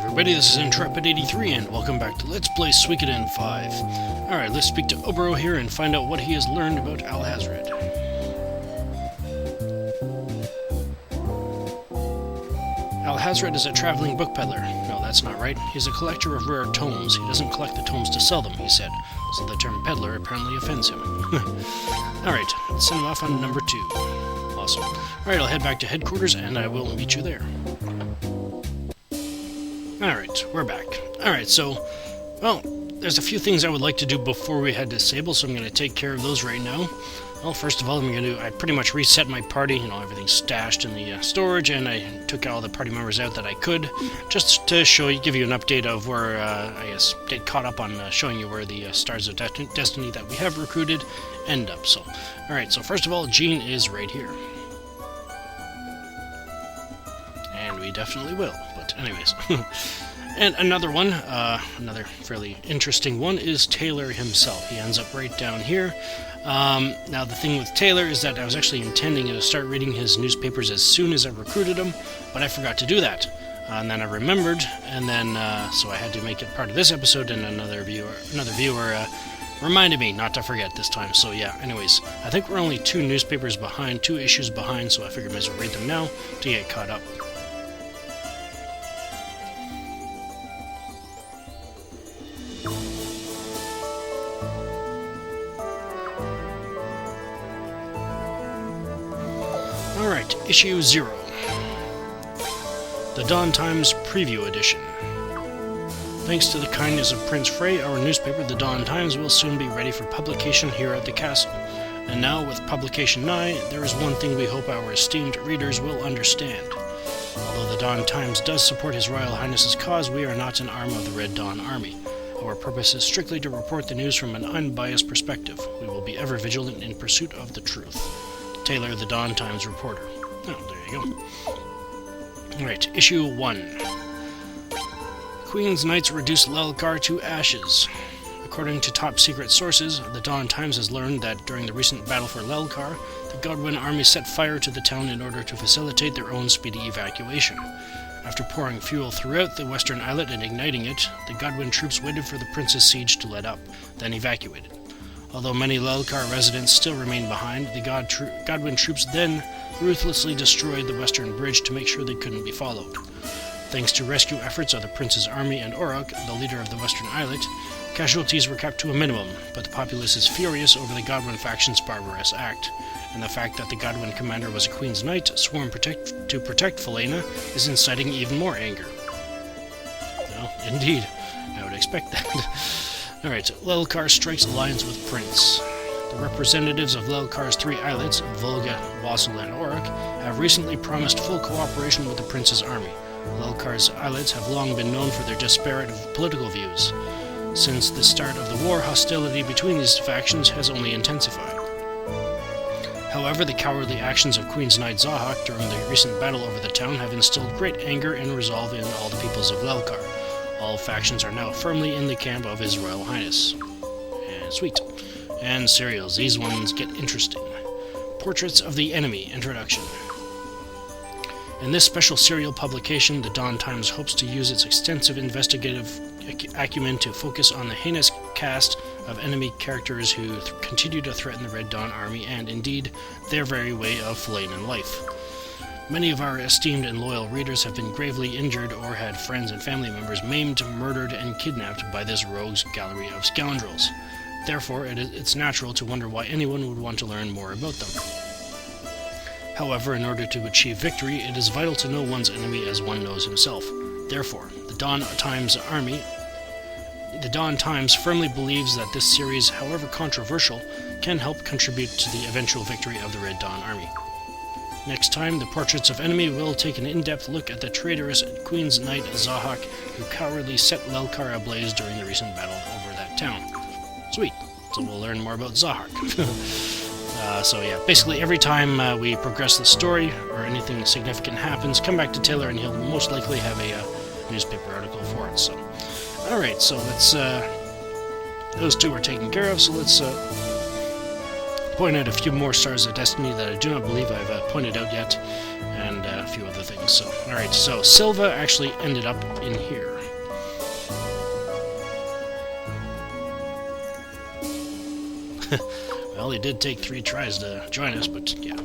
everybody, this is Intrepid83 and welcome back to Let's Play Suikoden 5. Alright, let's speak to Oboro here and find out what he has learned about Alhazred. Alhazred is a traveling book peddler. No, that's not right. He's a collector of rare tomes. He doesn't collect the tomes to sell them, he said. So the term peddler apparently offends him. Alright, let's send him off on number 2. Awesome. Alright, I'll head back to headquarters and I will meet you there. Alright, we're back. Alright, so, well, there's a few things I would like to do before we head to Sable, so I'm going to take care of those right now. Well, first of all, I pretty much reset my party, everything's stashed in the storage, and I took all the party members out that I could, just to give you an update of where, get caught up on showing you where the Stars of Destiny that we have recruited end up. So, alright, so first of all, Jean is right here. And we definitely will, but anyways. And another one, another fairly interesting one, is Taylor himself. He ends up right down here. Now the thing with Taylor is that I was actually intending to start reading his newspapers as soon as I recruited him, but I forgot to do that. And then I remembered, and then so I had to make it part of this episode, and another viewer reminded me not to forget this time. So yeah, anyways, I think we're only 2 newspapers behind, 2 issues behind, so I figured I might as well read them now to get caught up. Alright, Issue 0. The Dawn Times Preview Edition. Thanks to the kindness of Prince Frey, our newspaper, The Dawn Times, will soon be ready for publication here at the castle. And now, with publication nigh, there is one thing we hope our esteemed readers will understand. Although the Dawn Times does support His Royal Highness's cause, we are not an arm of the Red Dawn Army. Our purpose is strictly to report the news from an unbiased perspective. We will be ever vigilant in pursuit of the truth. Taylor, the Dawn Times reporter. Oh, there you go. Alright, Issue 1. Queen's Knights reduce Lelkar to ashes. According to top-secret sources, the Dawn Times has learned that during the recent battle for Lelkar, the Godwin army set fire to the town in order to facilitate their own speedy evacuation. After pouring fuel throughout the western islet and igniting it, the Godwin troops waited for the prince's siege to let up, then evacuated. Although many Lelkar residents still remained behind, the Godwin troops then ruthlessly destroyed the western bridge to make sure they couldn't be followed. Thanks to rescue efforts of the prince's army and Orok, the leader of the western islet, casualties were kept to a minimum, but the populace is furious over the Godwin faction's barbarous act, and the fact that the Godwin commander was a Queen's Knight sworn to protect Felena is inciting even more anger. Well, indeed, I would expect that. Alright, Lelkar strikes alliance with Prince. The representatives of Lelkar's 3 islets, Volga, Wassel, and Orok, have recently promised full cooperation with the Prince's army. Lelkar's islets have long been known for their disparate political views. Since the start of the war, hostility between these factions has only intensified. However, the cowardly actions of Queen's Knight Zahak during the recent battle over the town have instilled great anger and resolve in all the peoples of Lelkar. All factions are now firmly in the camp of His Royal Highness. And sweet. And serials. These ones get interesting. Portraits of the Enemy. Introduction. In this special serial publication, the Dawn Times hopes to use its extensive investigative acumen to focus on the heinous cast of enemy characters who continue to threaten the Red Dawn Army and, indeed, their very way of Felanan life. Many of our esteemed and loyal readers have been gravely injured or had friends and family members maimed, murdered, and kidnapped by this rogues gallery of scoundrels. Therefore, it's natural to wonder why anyone would want to learn more about them. However, in order to achieve victory, it is vital to know one's enemy as one knows himself. Therefore, the Dawn Times firmly believes that this series, however controversial, can help contribute to the eventual victory of the Red Dawn Army. Next time, the Portraits of Enemy will take an in-depth look at the traitorous Queen's Knight Zahak, who cowardly set Lelkar ablaze during the recent battle over that town. Sweet. So we'll learn more about Zahak. So yeah, basically every time we progress the story, or anything significant happens, come back to Taylor and he'll most likely have a newspaper article for it. So, alright, so let's, those 2 are taken care of, so let's point out a few more Stars of Destiny that I do not believe I've pointed out yet, and a few other things. So, alright, so Silva actually ended up in here. Well, he did take 3 tries to join us, but yeah.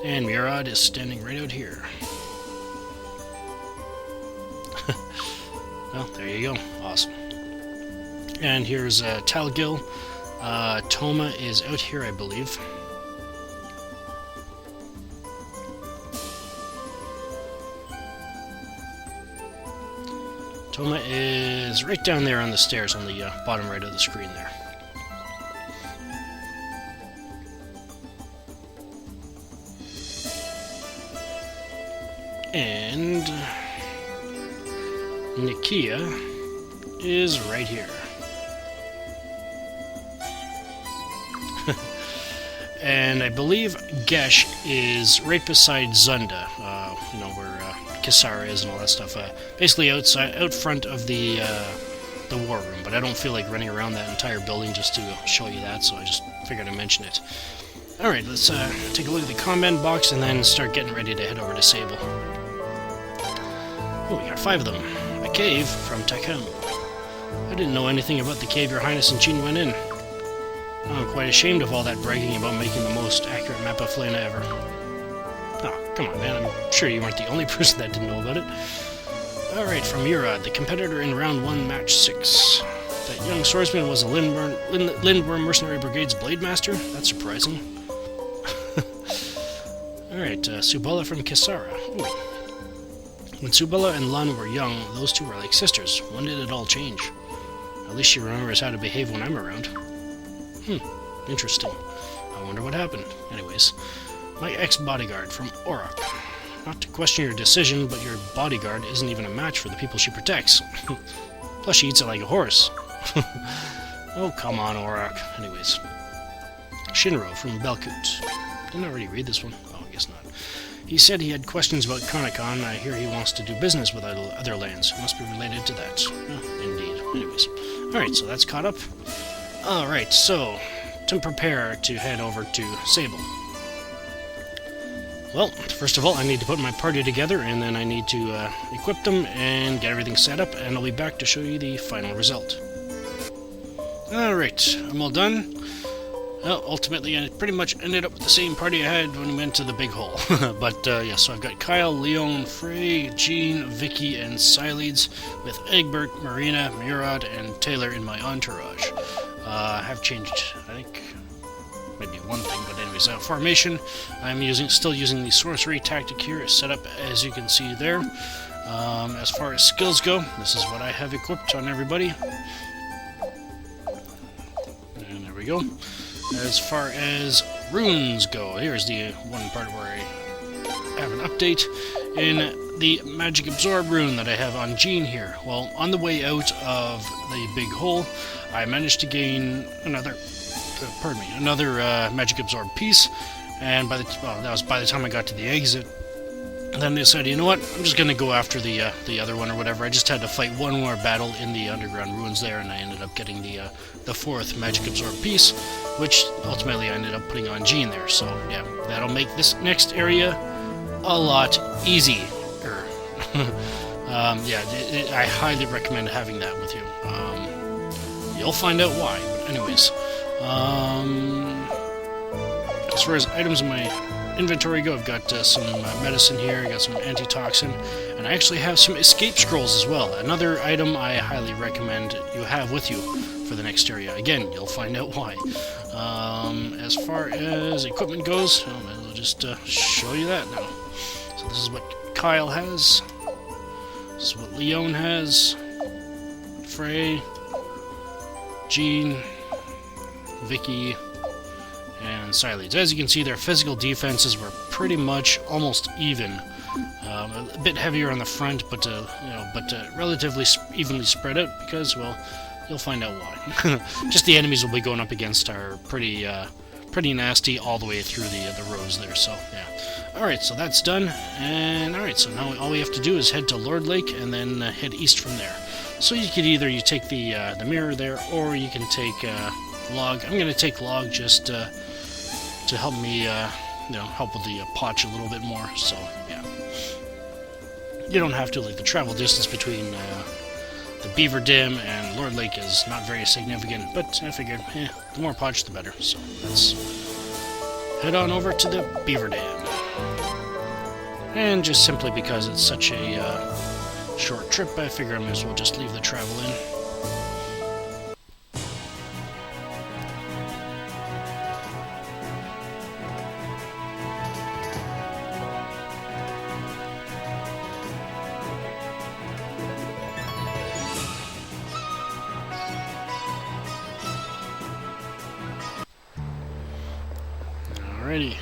And Murad is standing right out here. Well, there you go. Awesome. And here's Talgil. Toma is out here, I believe. Toma is right down there on the stairs on the bottom right of the screen there. And Nikia is right here. And I believe Gesh is right beside Zunda, you know, where Kisara is and all that stuff. Basically out front of the war room, but I don't feel like running around that entire building just to show you that, so I just figured I'd mention it. Alright, let's take a look at the comment box and then start getting ready to head over to Sable. Oh, we got 5 of them. A cave from Takem. I didn't know anything about the cave Your Highness and Jean went in. I'm quite ashamed of all that bragging about making the most accurate map of Flana ever. Oh, come on, man. I'm sure you weren't the only person that didn't know about it. Alright, from Murad, the competitor in round 1, match 6. That young swordsman was a Lindworm Mercenary Brigade's blade master? That's surprising. Alright, Subala from Kisara. Ooh. When Subala and Lun were young, those two were like sisters. When did it all change? At least she remembers how to behave when I'm around. Interesting. I wonder what happened. Anyways, my ex-bodyguard from Orak. Not to question your decision, but your bodyguard isn't even a match for the people she protects. Plus she eats it like a horse. Oh, come on, Orak. Anyways. Shinro from Belkut. Didn't I already read this one? Oh, I guess not. He said he had questions about Konokan. I hear he wants to do business with other lands. Must be related to that. Oh, indeed. Anyways. Alright, so that's caught up. Alright, so, to prepare to head over to Sable. Well, first of all, I need to put my party together, and then I need to equip them and get everything set up, and I'll be back to show you the final result. Alright, I'm all done. Well, ultimately, I pretty much ended up with the same party I had when we went to the big hole. But, yeah, so I've got Kyle, Leon, Frey, Jean, Vicky, and Sileeds, with Egbert, Marina, Murad, and Taylor in my entourage. I have changed, I think, maybe one thing, but anyways, formation. I'm still using the sorcery tactic here, set up as you can see there. As far as skills go, this is what I have equipped on everybody. And there we go. As far as runes go, here's the one part where I have an update. In the Magic Absorb rune that I have on Jean here, well, on the way out of the big hole, I managed to gain another Magic Absorb piece, and that was by the time I got to the exit. Then they said, you know what, I'm just going to go after the other one or whatever. I just had to fight one more battle in the underground ruins there, and I ended up getting the 4th Magic Absorb piece, which ultimately I ended up putting on Jean there. So, yeah, that'll make this next area a lot easier. Yeah, I highly recommend having that with you. You'll find out why. But anyways, as far as items in my inventory go, I've got some medicine here, I got some antitoxin, and I actually have some escape scrolls as well. Another item I highly recommend you have with you for the next area. Again, you'll find out why. As far as equipment goes, I'll just show you that now. So this is what Kyle has. This is what Leon has. Frey, Jean, Vicky, and Sileeds. As you can see, their physical defenses were pretty much almost even. A bit heavier on the front, but relatively evenly spread out because, well, you'll find out why. Just the enemies we'll be going up against are pretty nasty all the way through the rows there. So yeah. All right, so that's done, and all right, so now all we have to do is head to Lord Lake and then head east from there. So you could either take the mirror there, or you can take log. I'm going to take log just to help me, help with the potch a little bit more. So yeah, you don't have to, like, the travel distance between the Beaver Dam and Lord Lake is not very significant, but I figured, the more potch the better. So let's head on over to the Beaver Dam. And just simply because it's such a short trip, I figure I might as well just leave the travel in. Alrighty.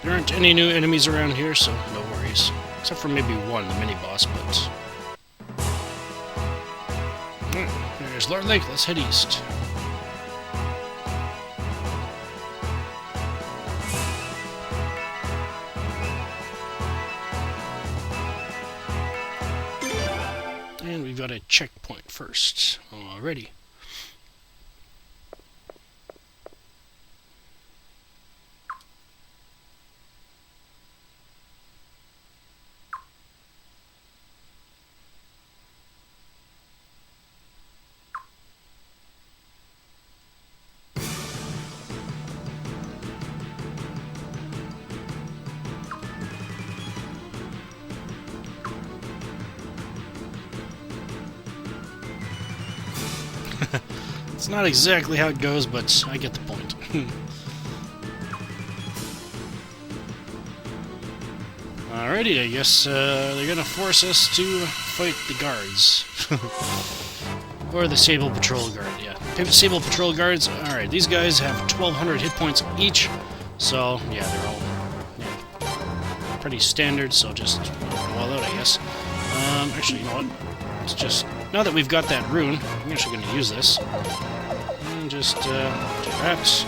There aren't any new enemies around here, so no worries. Except for maybe one, the mini-boss, but... there's Lord Lake, let's head east. And we've got a checkpoint first. Alrighty. It's not exactly how it goes, but I get the point. Alrighty, I guess they're gonna force us to fight the guards. Or the Sable Patrol Guard, yeah. Sable Patrol Guards, alright, these guys have 1,200 hit points each, so, yeah, they're all pretty standard, so just go all out, I guess. Actually, you know what? Let's just... Now that we've got that rune, I'm actually going to use this. And just do that.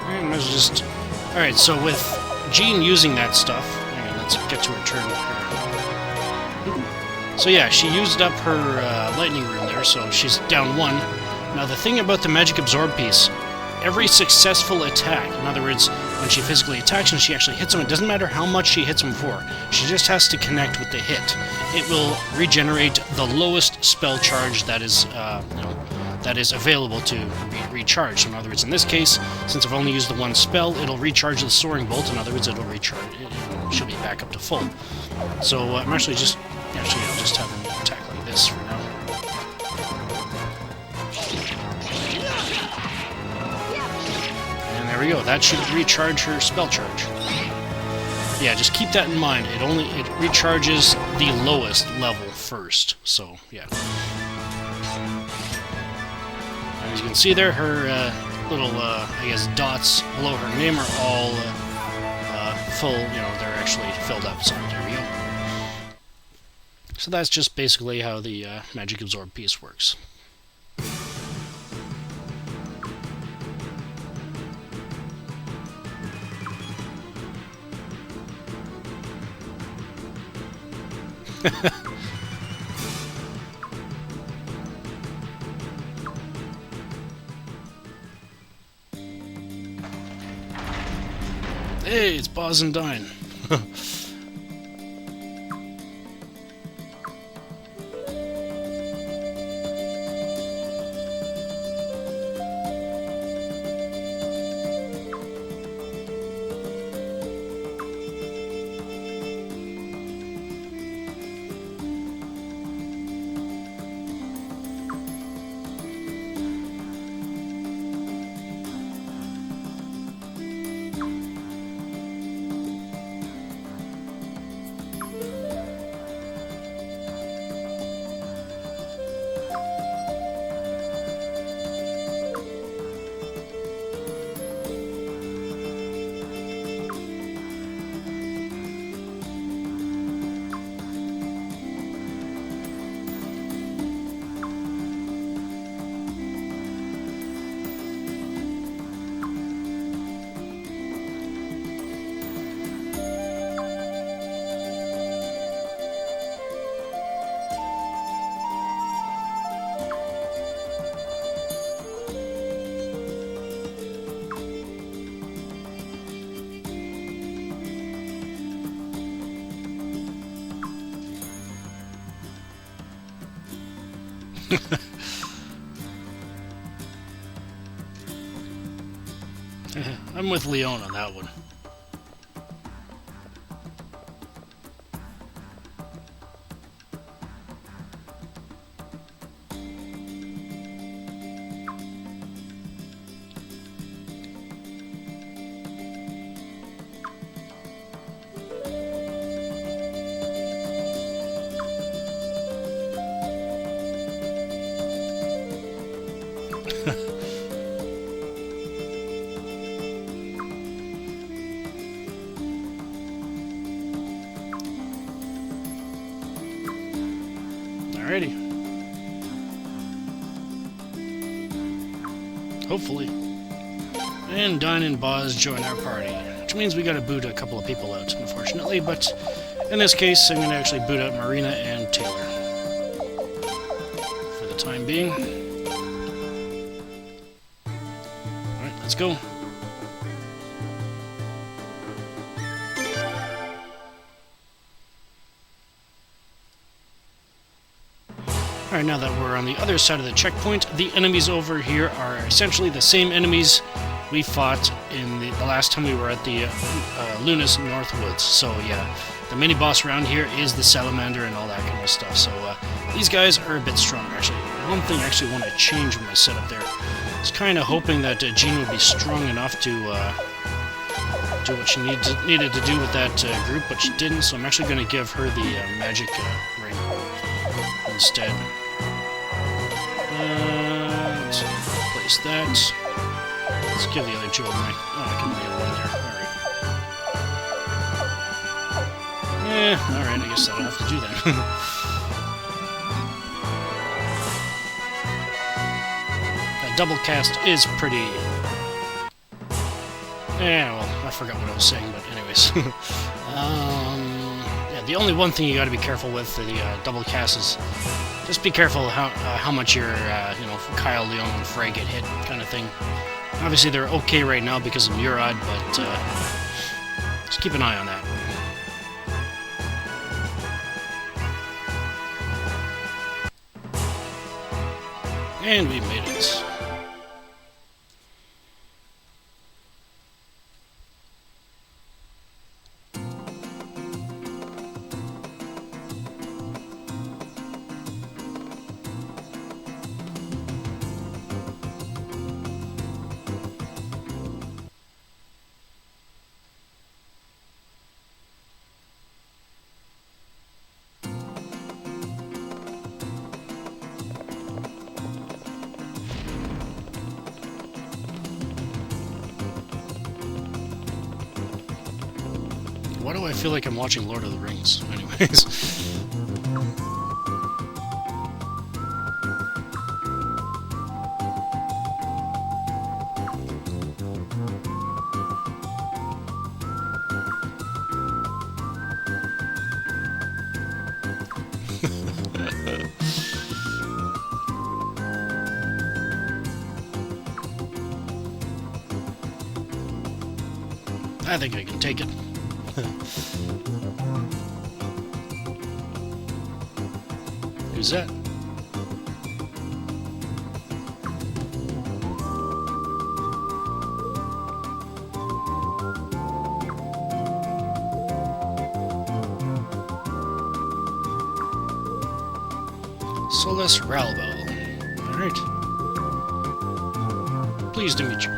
And let's just... Alright, so with Jean using that stuff... Hang on, let's get to her turn here. So yeah, she used up her lightning rune there, so she's down 1. Now the thing about the magic absorb piece, every successful attack, in other words, when she physically attacks and she actually hits him, it doesn't matter how much she hits him for, she just has to connect with the hit. It will regenerate the lowest spell charge that is, that is available to be recharged. So in other words, in this case, since I've only used the one spell, it'll recharge the soaring bolt. In other words, it'll recharge. It should be back up to full. So I'm actually just... Actually, I'll just have him attack like this for now. And there we go. That should recharge her spell charge. Yeah, just keep that in mind. It recharges the lowest level first. So, yeah. As you can see there, her little, I guess, dots below her name are all full, they're actually filled up. So, there we go. So that's just basically how the magic absorb piece works. Hey, it's Bosendine. I'm with Leon on that one. Alrighty. Hopefully. And Dine and Boz join our party, which means we gotta boot a couple of people out, unfortunately, but in this case, I'm gonna actually boot out Marina and Taylor. For the time being. Alright, let's go. Alright, now that we're on the other side of the checkpoint, the enemies over here are essentially the same enemies we fought in the last time we were at the Lunas Northwoods. So yeah, the mini-boss around here is the Salamander and all that kind of stuff. So these guys are a bit stronger. Actually, one thing I actually want to change with my setup there. I was kind of hoping that Jean would be strong enough to do what she needed to do with that group, but she didn't, so I'm actually going to give her the magic ring instead. Let's place that. Let's give the other jewel ring. Oh, I can leave one there. Alright. Alright, I guess that'll have to do that. That double cast is pretty... Yeah, well, I forgot what I was saying, but anyways. Yeah, the only one thing you gotta be careful with for the double cast is just be careful how much your, Kyle, Leon, and Frey get hit, kind of thing. Obviously, they're okay right now because of Murad, but just keep an eye on that. And we made it. Why do I feel like I'm watching Lord of the Rings? Anyways. I think I can take it. Who's that? Solus Ralvo. Alright. Pleased to meet you.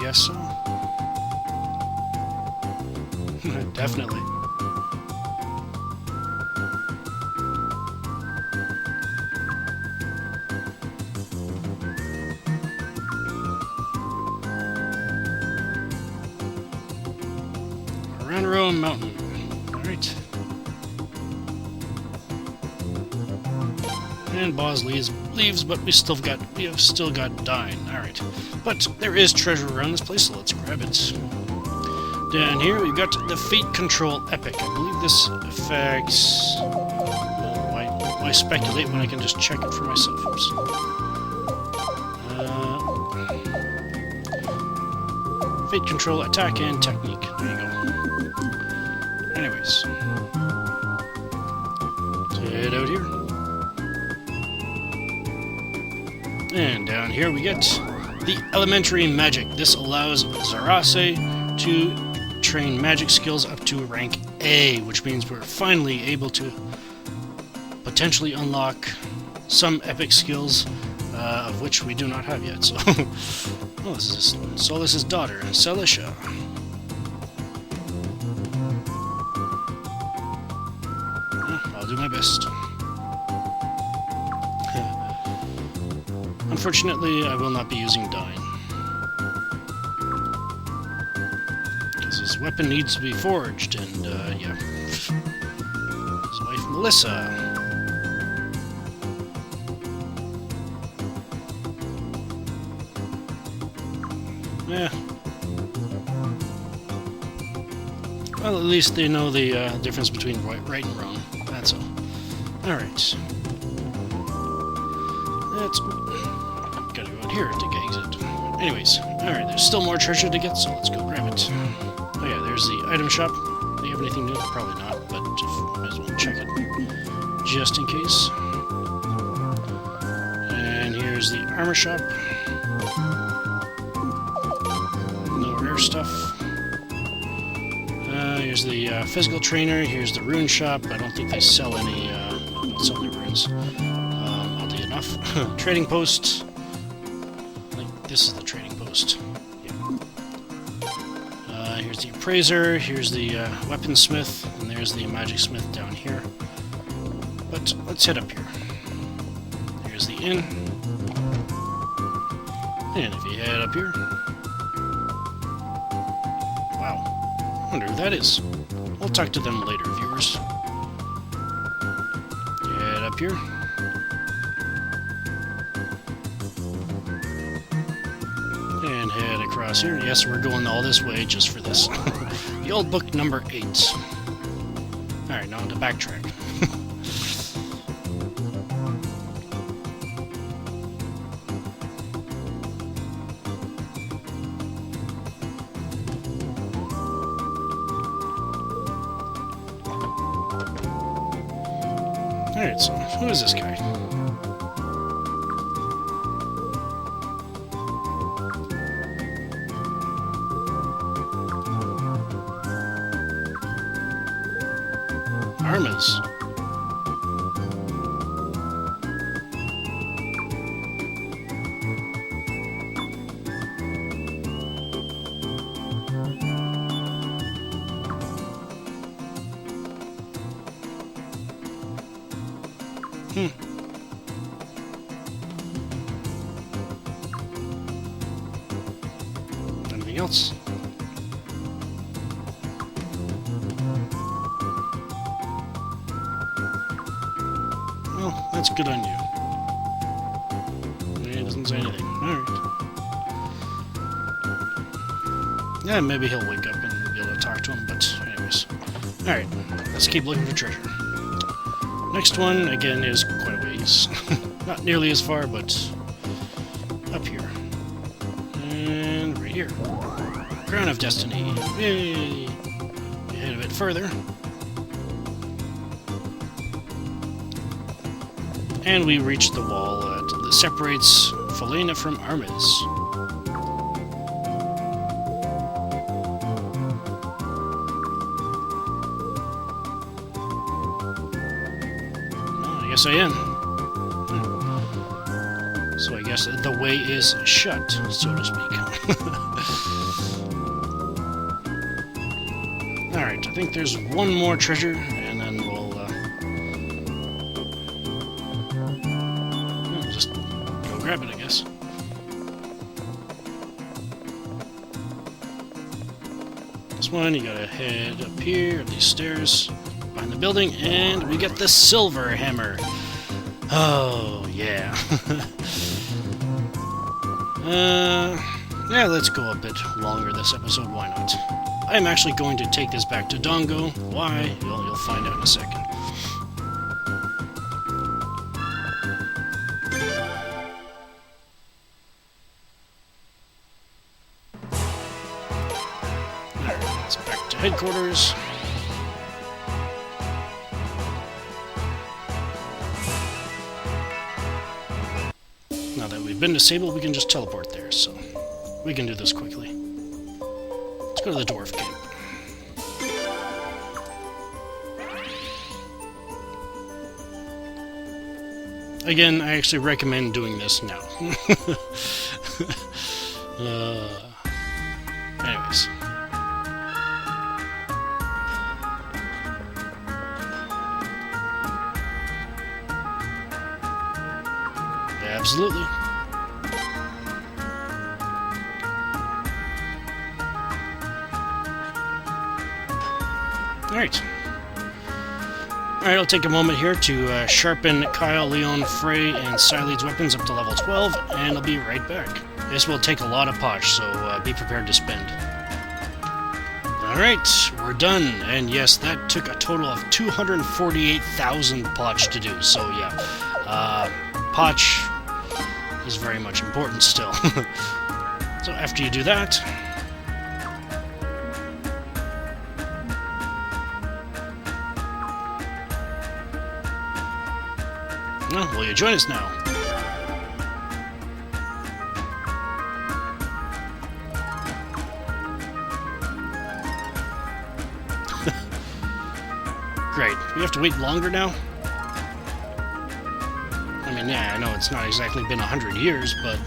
guess so. Definitely. Ranro Mountain. Alright. And Boz leaves, but we have still got Dine. Alright. But there is treasure around this place, so let's grab it. Down here we've got the Fate Control Epic. I believe this affects... Well, why speculate when I can just check it for myself? Oops. Fate Control, Attack, and Technique. There you go. Anyways. Let's head out here. And down here we get the Elementary Magic. This allows Zarase to train magic skills up to rank A, which means we're finally able to potentially unlock some epic skills, of which we do not have yet. So, oh, this is Solus's daughter, Celicia. I'll do my best. Unfortunately, I will not be using Dine. Because his weapon needs to be forged, and, yeah. His wife, Melissa. Yeah. Well, at least they know the difference between right and wrong. That's all. Alright. Let's... Gotta go out here to exit. Anyways, alright, there's still more treasure to get, so let's go grab it. Oh yeah, there's the item shop. Do you have anything new? Probably not, but might as well check it. Just in case. And here's the armor shop. No rare stuff. Here's the physical trainer. Here's the rune shop. I don't think they sell any, don't sell any runes. Oddly enough. Trading post. I think this is the trading post. Yeah. Here's the appraiser. Here's the weaponsmith. And there's the magic smith down here. But let's head up here. Here's the inn. And if you head up here... Wow. I wonder who that is. We'll talk to them later, viewers. Head up here. And head across here. Yes, we're going all this way just for this. The old book number 8. Alright, now on to backtrack. Alright, so who is this guy? Armas. Anything else? Well, that's good on you. He doesn't say anything. Alright. Yeah, maybe he'll wake up and we'll be able to talk to him, but anyways. Alright, let's keep looking for treasure. Next one, again, is quite a ways. Not nearly as far, but up here. And right here. Crown of Destiny. Yay! Head a bit further. And we reach the wall that separates Felena from Armas. Yes, I am. So I guess the way is shut, so to speak. Alright, I think there's one more treasure, and then we'll just go grab it, I guess. This one, you gotta head up here, up these stairs, behind the building, and we get the silver hammer. Oh, yeah. Yeah, let's go a bit longer this episode, why not? I'm actually going to take this back to Dongo. Why? You'll find out in a second. Alright, let's back to headquarters. Now that we've been to Sable, we can just teleport there, so we can do this quickly. Let's go to the dwarf camp. Again, I actually recommend doing this now. Anyways. Absolutely. Alright. Alright, I'll take a moment here to sharpen Kyle, Leon, Frey, and Sileid's weapons up to level 12, and I'll be right back. This will take a lot of posh, so be prepared to spend. Alright, we're done, and yes, that took a total of 248,000 poch to do, so yeah. Poch is very much important still. So after you do that, well, will you join us now? Great. We have to wait longer now? I mean, yeah, I know it's not exactly been 100 years, but...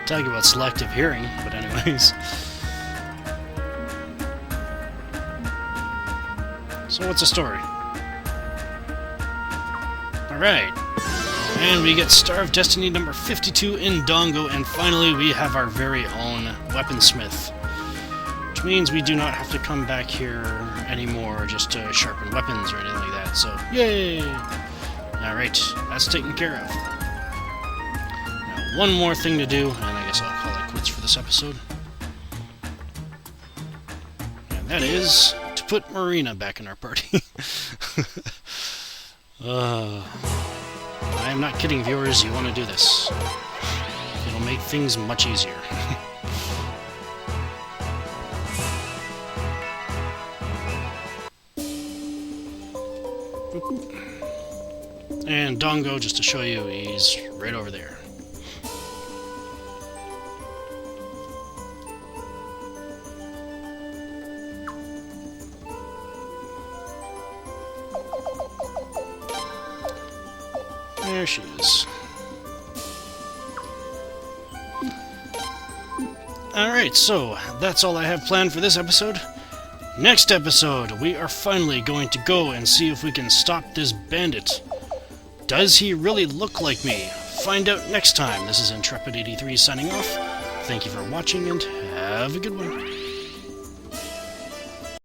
Talking about selective hearing, but anyways. So what's the story? Alright. And we get Star of Destiny number 52 in Dongo, and finally we have our very own weaponsmith. Which means we do not have to come back here anymore just to sharpen weapons or anything like that, so yay! Alright, that's taken care of. Now, one more thing to do, and I guess I'll call it quits for this episode. And that is to put Marina back in our party. I am not kidding, viewers, you want to do this. It'll make things much easier. And Dongo, just to show you, he's right over there. There she is. Alright, so that's all I have planned for this episode. Next episode, we are finally going to go and see if we can stop this bandit. Does he really look like me? Find out next time. This is Intrepid83 signing off. Thank you for watching and have a good one.